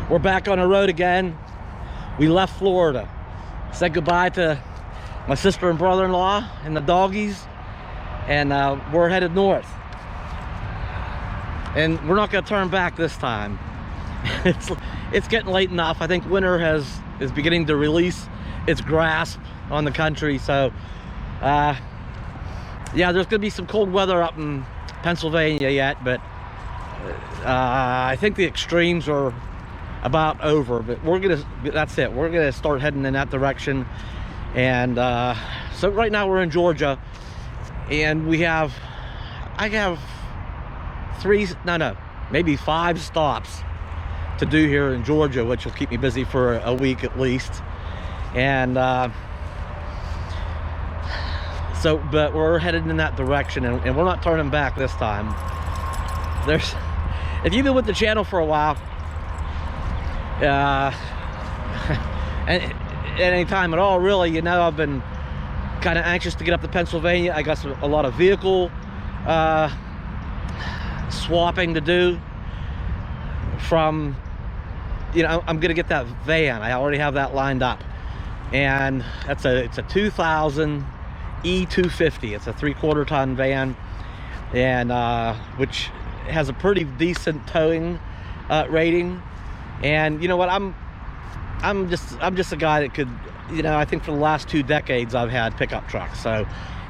We're back on the road again. We left Florida, said goodbye to my sister and brother-in-law and the doggies, and we're headed north. And we're not going to turn back this time. It's getting late enough. I think winter is beginning to release its grasp on the country. So yeah, there's going to be some cold weather up in Pennsylvania yet, but I think the extremes are about over. But that's it, we're gonna start heading in that direction. And so right now we're in Georgia, and I have maybe 5 stops to do here in Georgia, which will keep me busy for a week at least. And but we're headed in that direction, and we're not turning back this time. If you've been with the channel for a while, and at any time at all really, you know I've been kind of anxious to get up to Pennsylvania. I got a lot of vehicle swapping to do from, you know, I'm gonna get that van. I already have that lined up, and it's a 2000 E250. It's a 3/4 ton van, and which has a pretty decent towing rating. And you know what, I'm just a guy that could, you know, I think for the last 2 decades I've had pickup trucks. So,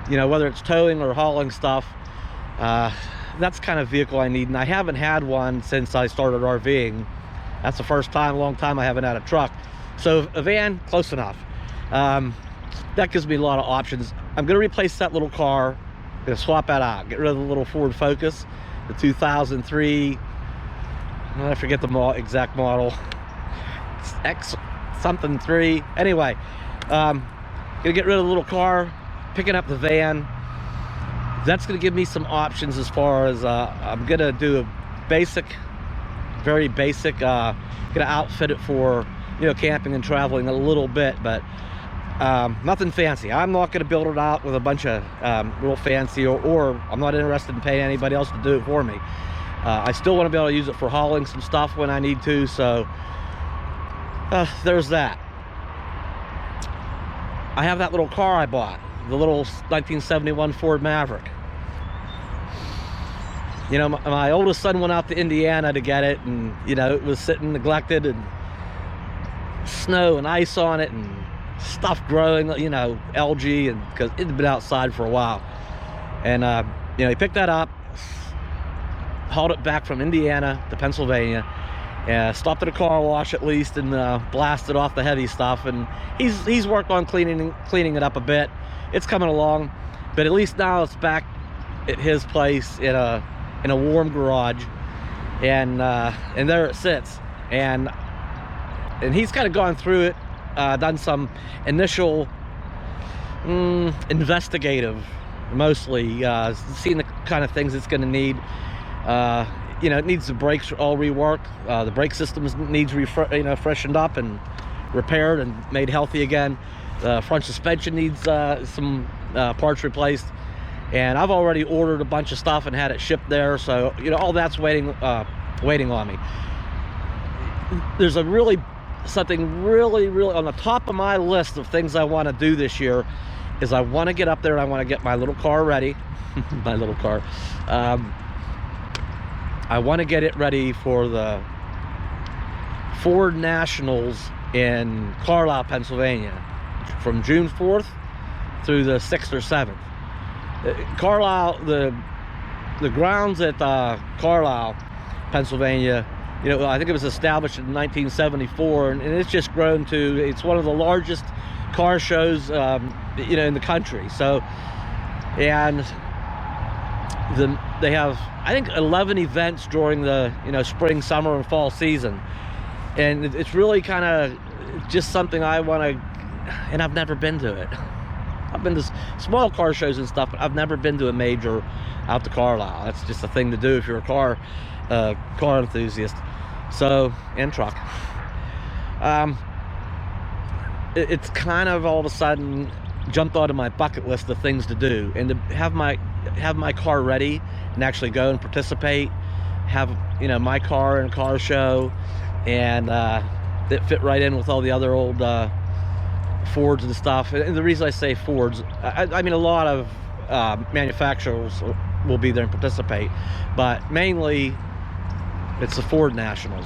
you know, whether it's towing or hauling stuff, that's the kind of vehicle I need. And I haven't had one since I started RVing. That's the first time, long time I haven't had a truck. So a van, close enough. That gives me a lot of options. I'm gonna replace that little car. I'm gonna swap that out, get rid of the little Ford Focus, the 2003, I forget the exact model, it's X something 3. Anyway, gonna get rid of the little car, picking up the van. That's gonna give me some options as far as I'm gonna do a basic, very basic, gonna outfit it for, you know, camping and traveling a little bit, but nothing fancy. I'm not going to build it out with a bunch of real fancy, or I'm not interested in paying anybody else to do it for me. I still want to be able to use it for hauling some stuff when I need to. So there's that. I have that little car I bought, the little 1971 Ford Maverick. You know, my oldest son went out to Indiana to get it, and you know, it was sitting neglected, and snow and ice on it, and stuff growing, you know, algae, and because it had been outside for a while. And you know, he picked that up, hauled it back from Indiana to Pennsylvania, stopped at a car wash at least, and blasted off the heavy stuff. And he's worked on cleaning it up a bit. It's coming along, but at least now it's back at his place in a warm garage, and there it sits. And he's kind of gone through it, done some initial investigative, mostly seeing the kind of things it's going to need. You know, it needs the brakes all reworked. The brake system needs freshened up and repaired and made healthy again. The front suspension needs some parts replaced, and I've already ordered a bunch of stuff and had it shipped there. So you know, all that's waiting on me. There's something really on the top of my list of things I want to do this year is I want to get up there and I want to get my little car ready. My little car. I want to get it ready for the Ford Nationals in Carlisle, Pennsylvania, from June 4th through the 6th or 7th. Carlisle, the grounds at Carlisle, Pennsylvania, you know, I think it was established in 1974, and it's just grown to, it's one of the largest car shows, you know, in the country. So, and they have, I think, 11 events during the, you know, spring, summer, and fall season. And it's really kind of just something I want to, and I've never been to it. I've been to small car shows and stuff, but I've never been to a major out to Carlisle. That's just a thing to do if you're a car enthusiast. So, and truck. It's kind of all of a sudden jumped onto my bucket list of things to do, and to have my car ready and actually go and participate, have, you know, my car in a car show, and it fit right in with all the other old Fords and stuff. And the reason I say Fords, I mean, a lot of manufacturers will be there and participate, but mainly it's the Ford Nationals.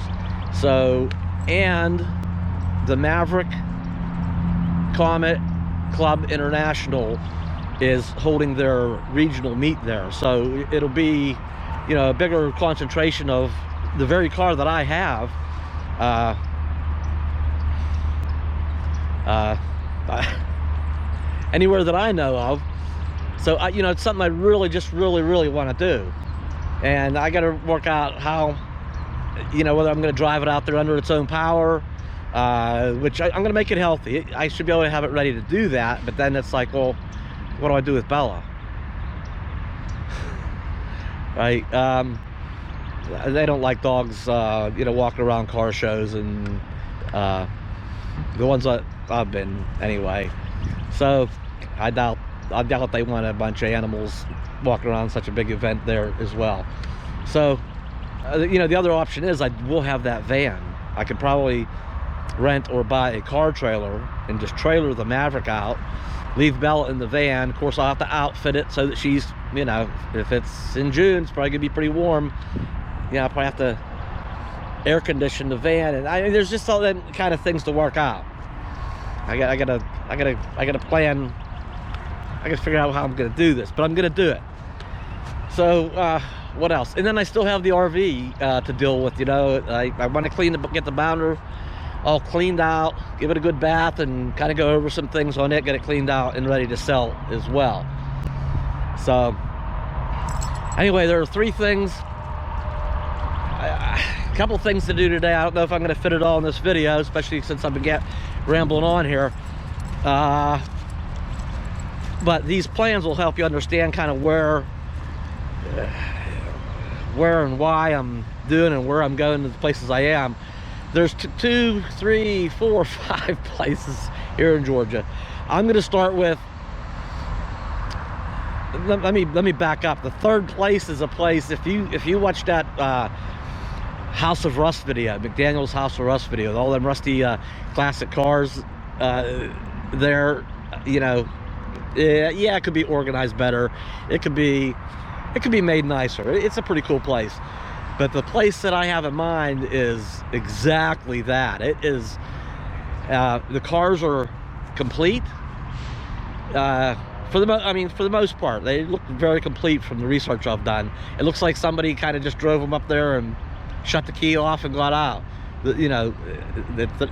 So, and the Maverick Comet Club International is holding their regional meet there, so it'll be, you know, a bigger concentration of the very car that I have. Anywhere that I know of. So you know, it's something I really want to do, and I got to work out how, you know, whether I'm going to drive it out there under its own power, which I'm going to make it healthy. I should be able to have it ready to do that, but then it's like, well, what do I do with Bella? Right? They don't like dogs, you know, walking around car shows, and the ones that I've been anyway. So I doubt they want a bunch of animals walking around such a big event there as well. So you know, the other option is I will have that van. I could probably rent or buy a car trailer and just trailer the Maverick out, leave Bella in the van. Of course, I'll have to outfit it so that she's, you know, if it's in June, it's probably gonna be pretty warm. You know, I'll probably have to air condition the van, and I mean, there's just all that kind of things to work out. I gotta plan. I gotta figure out how I'm gonna do this, but I'm gonna do it. So what else? And then I still have the RV to deal with. You know, I want to get the bounder all cleaned out, give it a good bath, and kind of go over some things on it, get it cleaned out and ready to sell as well. So anyway, there are three things, a couple things to do today. I don't know if I'm going to fit it all in this video, especially since I've been rambling on here. But these plans will help you understand kind of where and why I'm doing and where I'm going to the places I am. There's 2, 3, 4, 5 places here in Georgia. I'm going to start with, let me back up. The third place is a place, if you watch that House of Rust video, McDaniel's House of Rust video, with all them rusty classic cars there, you know, yeah, it could be organized better. It could be made nicer. It's a pretty cool place. But the place that I have in mind is exactly that. It is, the cars are complete. For the most part, they look very complete from the research I've done. It looks like somebody kind of just drove them up there and shut the key off and got out. You know,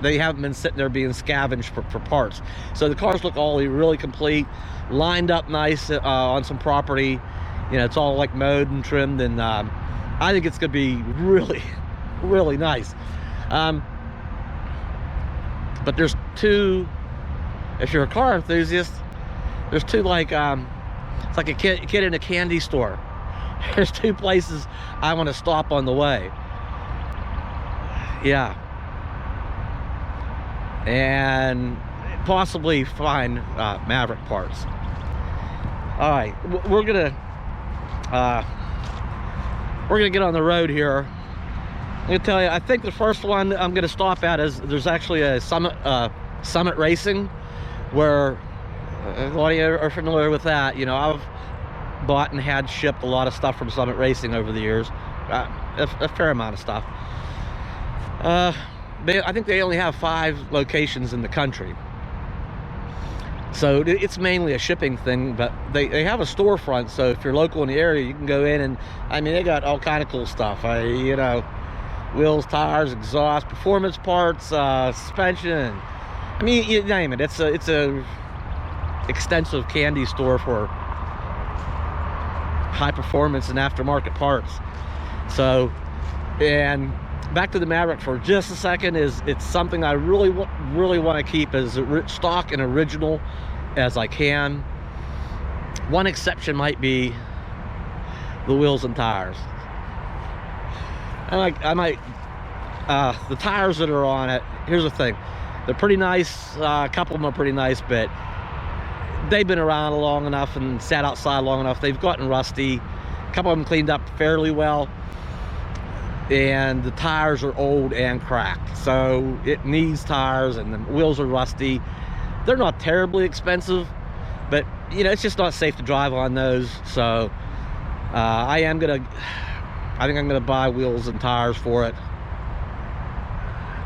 they haven't been sitting there being scavenged for parts. So the cars look all really complete, lined up nice on some property. You know, it's all like mowed and trimmed, and I think it's gonna be really nice. But there's two, if you're a car enthusiast, there's two, like it's like a kid in a candy store. There's two places I want to stop on the way. Yeah, and possibly find Maverick parts. All right, we're gonna get on the road here. I'm gonna tell you, I think the first one I'm gonna stop at is, there's actually a Summit Racing, where a lot of you are familiar with that. You know, I've bought and had shipped a lot of stuff from Summit Racing over the years, a fair amount of stuff. I think they only have 5 locations in the country, so it's mainly a shipping thing, but they have a storefront, so if you're local in the area, you can go in, and I mean, they got all kind of cool stuff. You know, wheels, tires, exhaust, performance parts, suspension. I mean, you name it. It's a extensive candy store for high performance and aftermarket parts. So, and back to the Maverick for just a second, it's something I really want to keep as stock and original as I can. One exception might be the wheels and tires. I might the tires that are on it, here's the thing, they're pretty nice. A couple of them are pretty nice, but they've been around long enough and sat outside long enough. They've gotten rusty. A couple of them cleaned up fairly well. and the tires are old and cracked, so it needs tires, and the wheels are rusty. They're not terribly expensive, but you know, it's just not safe to drive on those. So I think I'm gonna buy wheels and tires for it.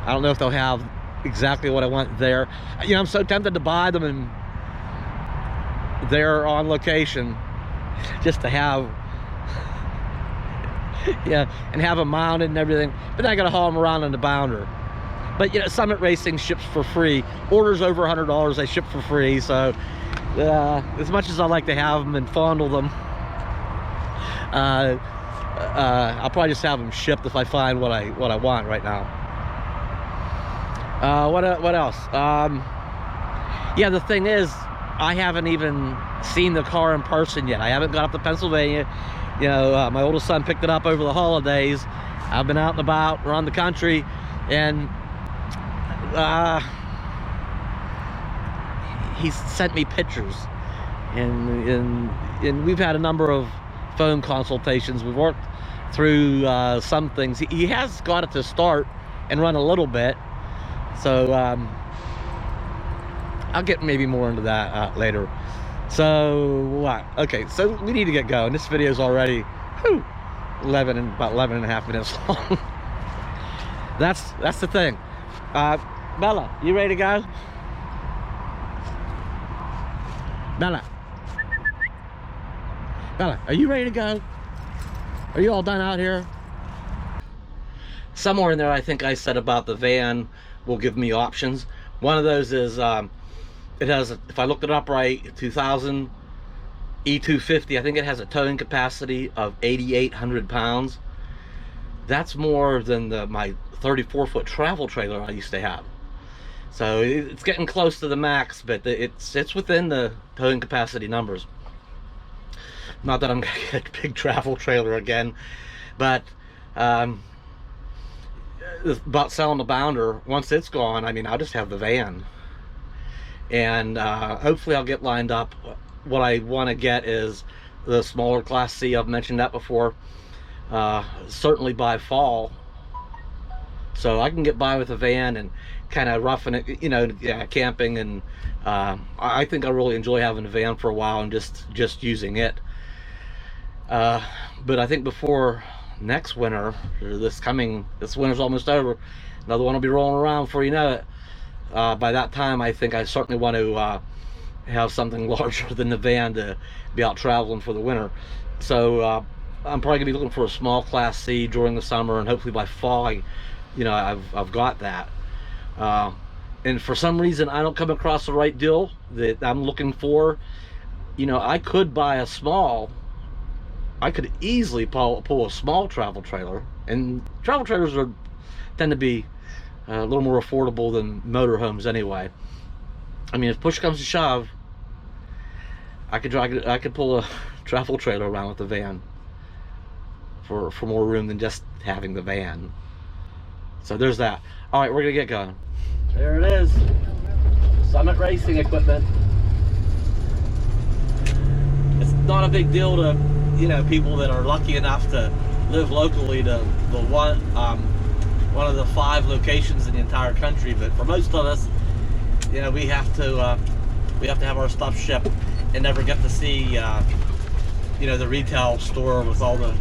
I don't know if they'll have exactly what I want there. You know, I'm so tempted to buy them and they're on location, just to have yeah, and have them mounted and everything, but then I gotta haul them around on the bounder. But you know, Summit Racing ships for free. Orders over $100, they ship for free. So as much as I like to have them and fondle them, I'll probably just have them shipped if I find what I want right now. What else? Yeah, the thing is, I haven't even seen the car in person yet. I haven't got up to Pennsylvania. You know, my oldest son picked it up over the holidays. I've been out and about around the country, and he's sent me pictures, and we've had a number of phone consultations. We've worked through some things. He has got it to start and run a little bit, so I'll get maybe more into that later. So what? Okay, so we need to get going. This video is already about 11 and a half minutes long. That's the thing. Bella, you ready to go? Bella, are you ready to go? Are you all done out here? Somewhere in there, I think I said about the van will give me options. One of those is it has, if I looked it up right, 2000 E250. I think it has a towing capacity of 8,800 pounds. That's more than my 34-foot travel trailer I used to have. So it's getting close to the max, but it's within the towing capacity numbers. Not that I'm gonna get a big travel trailer again, but about selling the bounder. Once it's gone, I mean, I'll just have the van, and hopefully I'll get lined up. What I want to get is the smaller Class C. I've mentioned that before. Certainly by fall, so I can get by with a van and kind of roughing it, you know, camping. And I think I really enjoy having a van for a while and just using it. But I think before next winter, or this winter's almost over, another one will be rolling around before you know it. By that time, I think I certainly want to have something larger than the van to be out traveling for the winter. So I'm probably gonna be looking for a small Class C during the summer, and hopefully by fall, I've got that. And for some reason, I don't come across the right deal that I'm looking for. You know, I could easily pull a small travel trailer, and travel trailers tend to be a little more affordable than motorhomes anyway. I mean, if push comes to shove, I could pull a travel trailer around with the van for more room than just having the van. So there's that. All right, we're gonna get going. There it is, Summit Racing equipment. It's not a big deal to, you know, people that are lucky enough to live locally to the one of the 5 locations in the entire country. But for most of us, you know, we have to have our stuff shipped and never get to see, you know, the retail store with all the,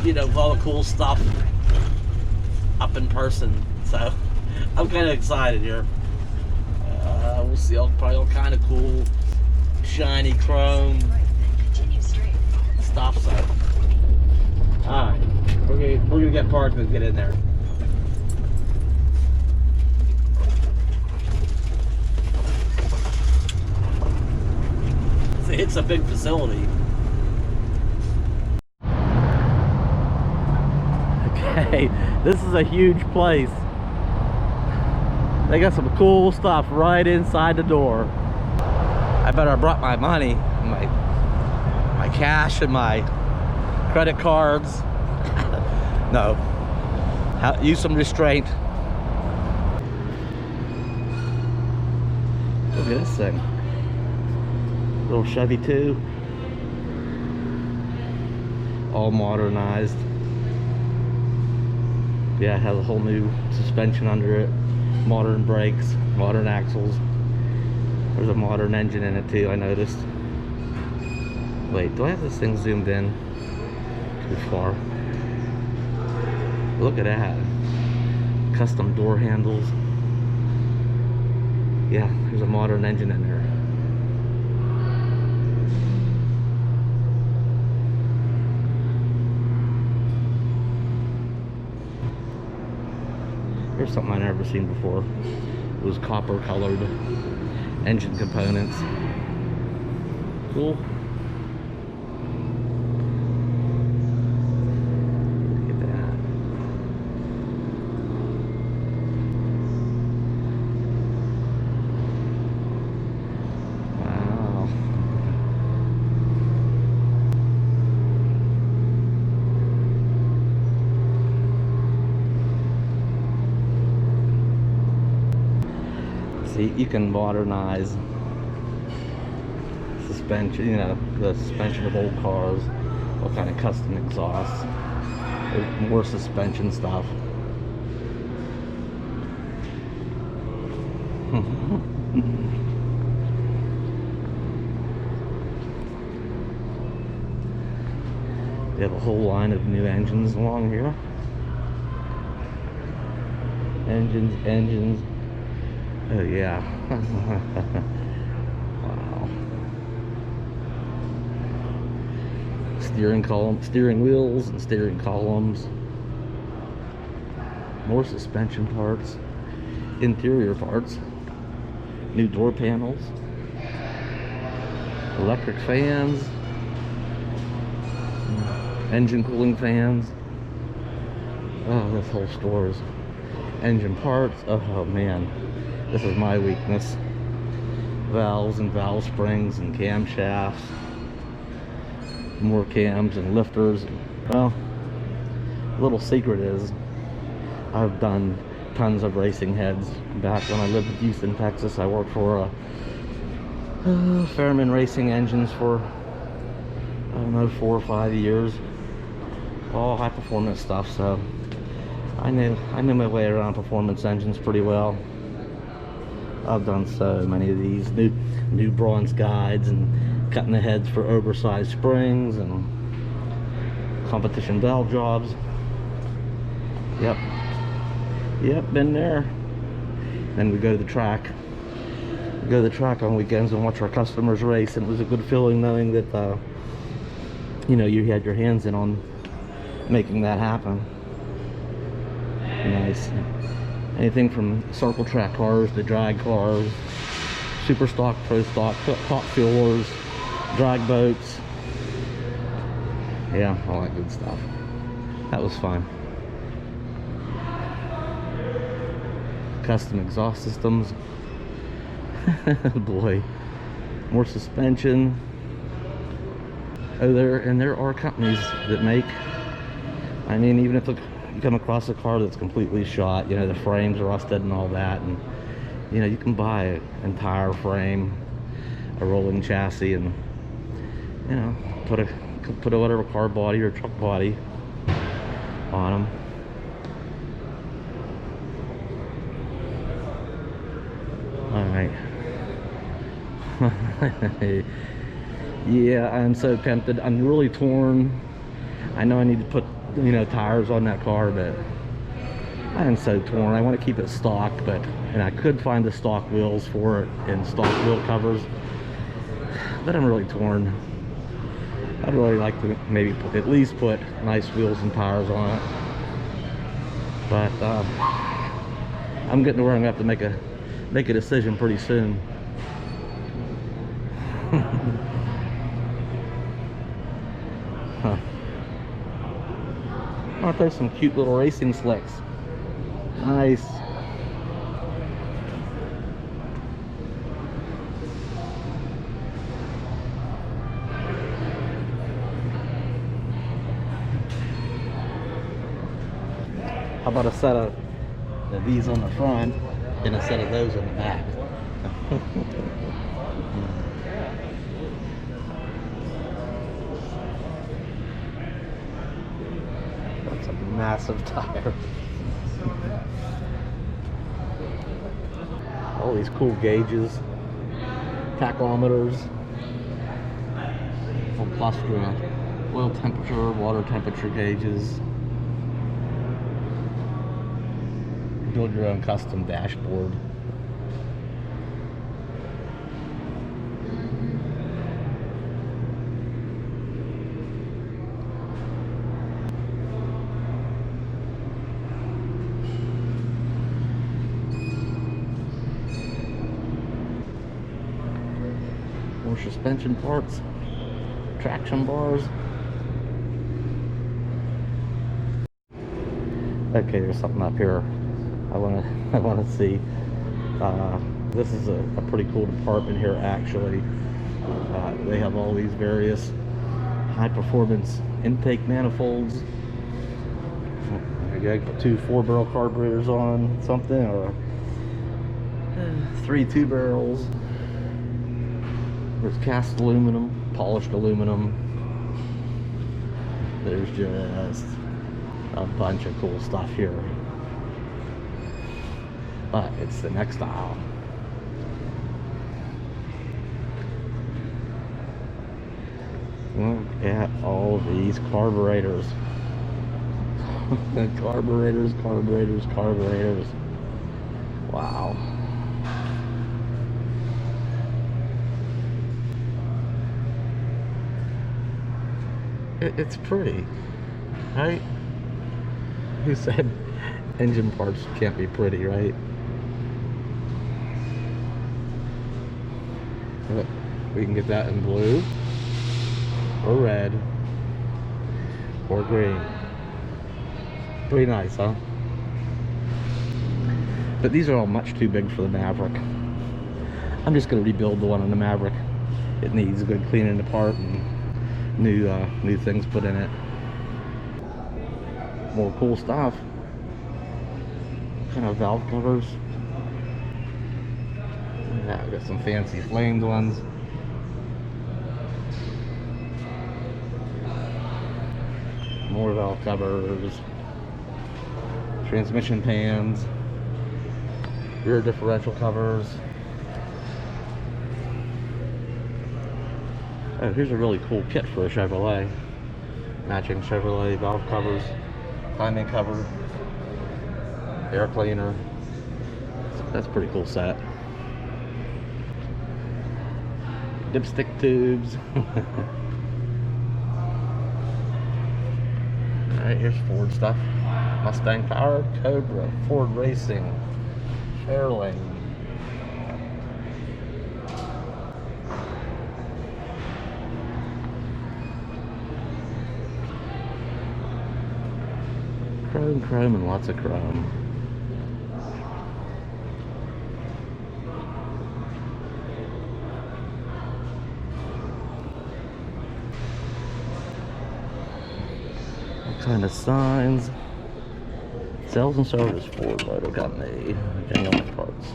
you know, with all the cool stuff up in person. So I'm kind of excited here. We'll see probably all kind of cool, shiny chrome stuff. So, all right, we're gonna get parked and get in there. It's a big facility. Okay, this is a huge place. They got some cool stuff right inside the door. I better have brought my money, my cash and my credit cards. No, use some restraint. Look at this thing. Little Chevy 2, all modernized. Yeah, it has a whole new suspension under it, modern brakes, modern axles. There's a modern engine in it too, I noticed. Wait, do I have this thing zoomed in too far? Look at that. Custom door handles. Yeah, there's a modern engine in there. Here's something I've never seen before. It was copper colored engine components. Cool. Look at that. Wow. See, you can modernize suspension, you know, the suspension of old cars, all kind of custom exhausts, more suspension stuff. They have a whole line of new engines along here. Engines. Oh yeah. Wow. Steering wheels and steering columns. More suspension parts, interior parts, new door panels, electric fans, engine cooling fans. Oh, this whole store is engine parts. Oh man, this is my weakness. Valves and valve springs and camshafts. More cams and lifters. Well, little secret is I've done tons of racing heads. Back when I lived in Houston, Texas, I worked for Fairlane Racing engines for, I don't know, 4 or 5 years. All high performance stuff, so I knew my way around performance engines pretty well. I've done so many of these new bronze guides and cutting the heads for oversized springs and competition valve jobs. Yep, been there. Then we go to the track. We go to the track on weekends and watch our customers race, and it was a good feeling knowing that you know, you had your hands in on making that happen. Nice. Anything from circle track cars to drag cars, super stock, pro stock, top fuelers, drag boats. Yeah, all that good stuff. That was fun. Custom exhaust systems. Boy, more suspension. Oh, there are companies that make, I mean, even if you come across a car that's completely shot, you know, the frame's rusted and all that, and you know, you can buy an entire frame, a rolling chassis, and you know, put a whatever car body or truck body on them. All right. Yeah, I'm so tempted. I'm really torn. I know I need to put, you know, tires on that car, but I am so torn. I want to keep it stock, and I could find the stock wheels for it and stock wheel covers, but I'm really torn. I'd really like to maybe at least put nice wheels and tires on it, but I'm getting to where I'm gonna have to make a decision pretty soon. Huh. Aren't there some cute little racing slicks? Nice. How about a set of these on the front and a set of those in the back? That's a massive tire. All these cool gauges, tachometers, full cluster, oil temperature, water temperature gauges. Build your own custom dashboard. More suspension parts, traction bars. Okay, there's something up here I want to see. This is a pretty cool department here, actually. They have all these various high performance intake manifolds. You put 2 4-barrel carburetors on something, or 3 2-barrels. There's cast aluminum, polished aluminum. There's just a bunch of cool stuff here. But it's the next aisle. Look at all these carburetors. Carburetors. Wow. It's pretty, right? Who said engine parts can't be pretty, right? Look, we can get that in blue, or red, or green. Pretty nice, huh? But these are all much too big for the Maverick. I'm just going to rebuild the one on the Maverick. It needs a good cleaning apart and new things put in it. More cool stuff. Kind of valve covers. Yeah, I got some fancy flamed ones. More valve covers. Transmission pans. Rear differential covers. Oh, here's a really cool kit for a Chevrolet. Matching Chevrolet valve covers, timing cover, air cleaner. That's a pretty cool set. Dipstick tubes. Alright, here's Ford stuff. Mustang powered, Cobra, Ford Racing, Fairlane. Chrome, and lots of chrome. What kind of signs? Sales and service Ford Motor Company. Genuine parts.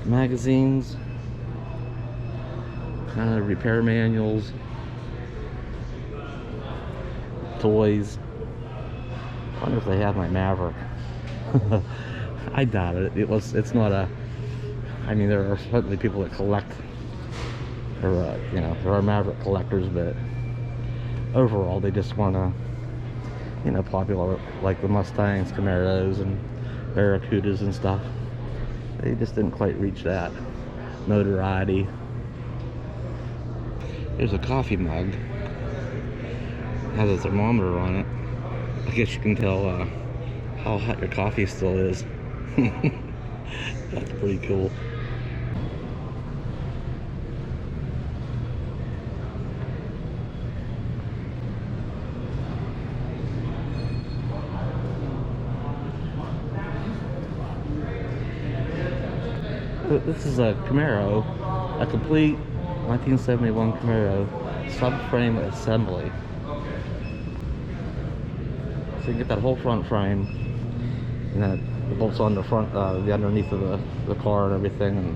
Magazines. Repair manuals, toys. I wonder if they have my Maverick. I doubt it. It's not a. I mean, there are certainly people that collect, or there are Maverick collectors, but overall, they just want to, popular like the Mustangs, Camaros, and Barracudas and stuff. They just didn't quite reach that notoriety. Here's a coffee mug. It has a thermometer on it. I guess you can tell how hot your coffee still is. That's pretty cool. This is a Camaro, a complete 1971 Camaro subframe assembly. So you get that whole front frame, and that bolts on the front, the underneath of the car and everything, and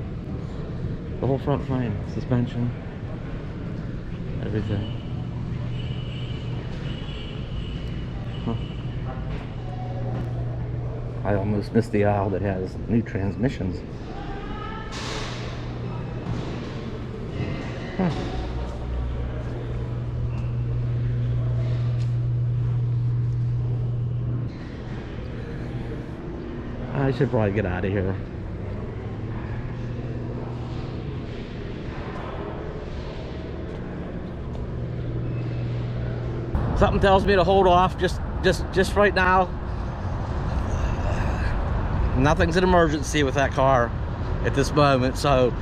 the whole front frame, suspension, everything. Huh. I almost missed the aisle that has new transmissions. Huh. I should probably get out of here. Something tells me to hold off just right now. Nothing's an emergency with that car at this moment, so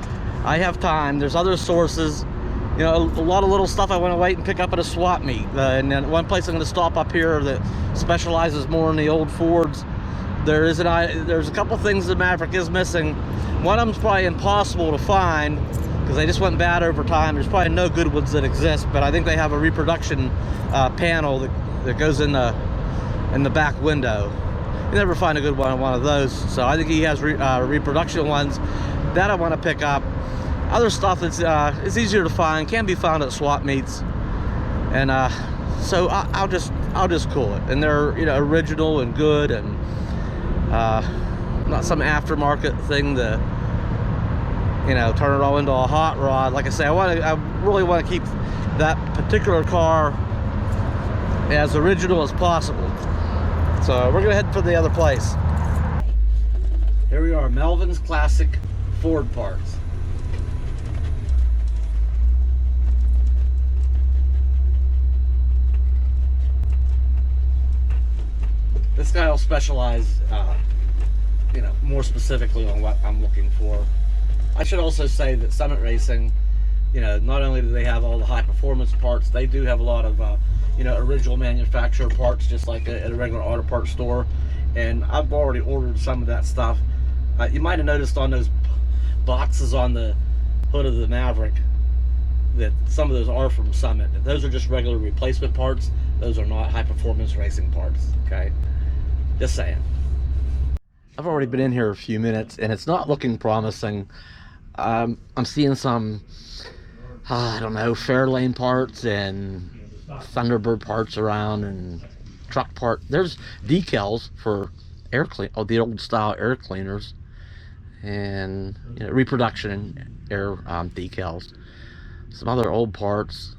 I have time. There's other sources, you know, a lot of little stuff I want to wait and pick up at a swap meet. And then one place I'm going to stop up here that specializes more in the old Fords. There's a couple things the Maverick is missing. One of them's probably impossible to find because they just went bad over time. There's probably no good ones that exist, but I think they have a reproduction panel that goes in the back window. You never find a good one on one of those, so I think he has reproduction ones that I want to pick up. Other stuff that's is easier to find, can be found at swap meets, and so I'll just cool it. And they're, you know, original and good, and not some aftermarket thing to, you know, turn it all into a hot rod. Like I say, I really want to keep that particular car as original as possible. So we're gonna head for the other place. Here we are, Melvins Classic Ford Parts. This guy will specialize, you know, more specifically on what I'm looking for. I should also say that Summit Racing, you know, not only do they have all the high performance parts, they do have a lot of, you know, original manufacturer parts, just like at a regular auto parts store. And I've already ordered some of that stuff. You might have noticed on those boxes on the hood of the Maverick that some of those are from Summit. Those are just regular replacement parts. Those are not high performance racing parts, okay? Just saying. I've already been in here a few minutes and it's not looking promising. I'm seeing some, I don't know, Fairlane parts and Thunderbird parts around, and truck part. There's decals for air clean, the old style air cleaners, and, you know, reproduction air decals. Some other old parts.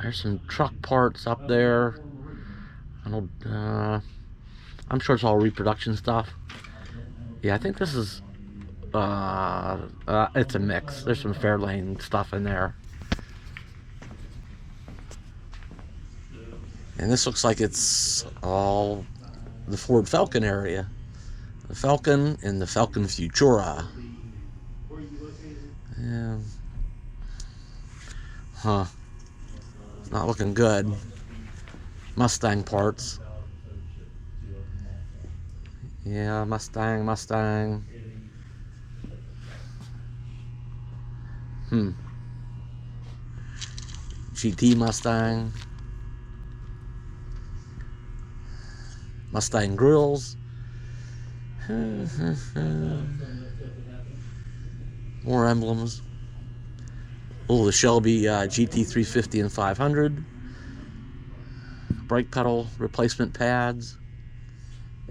There's some truck parts up there. I'm sure it's all reproduction stuff. Yeah, I think this is it's a mix. There's some Fairlane stuff in there. And this looks like it's all the Ford Falcon area. The Falcon and the Falcon Futura. Yeah. Huh. It's not looking good. Mustang parts. Yeah, Mustang. GT Mustang. Mustang grills. More emblems. Oh, the Shelby GT350 and 500. Brake pedal replacement pads.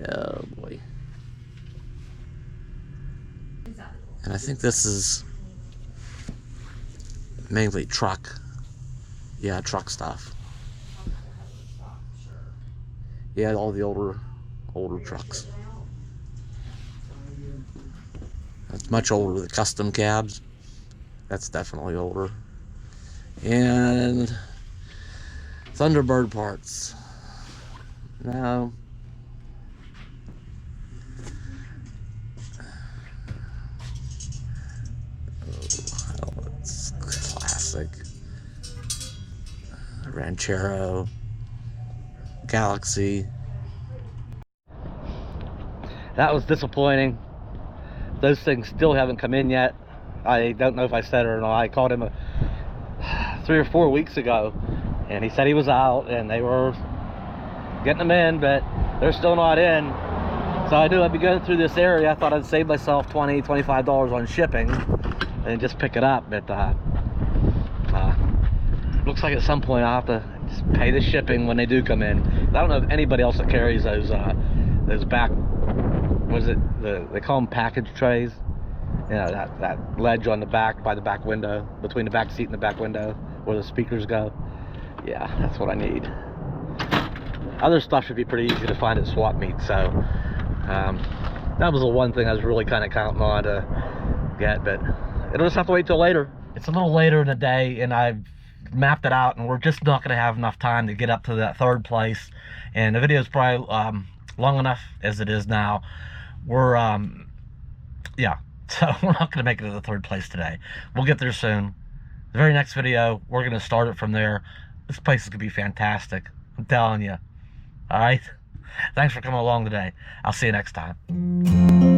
Oh boy. And I think this is mainly truck. Yeah, truck stuff. Yeah, all the older trucks. That's much older. The custom cabs, that's definitely older. And Thunderbird parts. No. Oh, it's classic. Ranchero Galaxy. That was disappointing. Those things still haven't come in yet. I don't know if I said it or not. I called him 3 or 4 weeks ago, and he said he was out and they were getting them in, but they're still not in. So I knew I'd be going through this area. I thought I'd save myself $20, $25 on shipping and just pick it up, but looks like at some point I'll have to just pay the shipping when they do come in. I don't know if anybody else that carries those back, what is it, they call them package trays, you know, that ledge on the back by the back window, between the back seat and the back window where the speakers go. Yeah, that's what I need. Other stuff should be pretty easy to find at swap meets, so that was the one thing I was really kind of counting on to get, but it'll just have to wait till later. It's a little later in the day, and I've mapped it out, and we're just not going to have enough time to get up to that third place, and the video is probably long enough as it is now. We're yeah, so we're not going to make it to the third place today. We'll get there soon. The very next video, we're going to start it from there. This place is going to be fantastic, I'm telling you. All right, thanks for coming along today. I'll see you next time.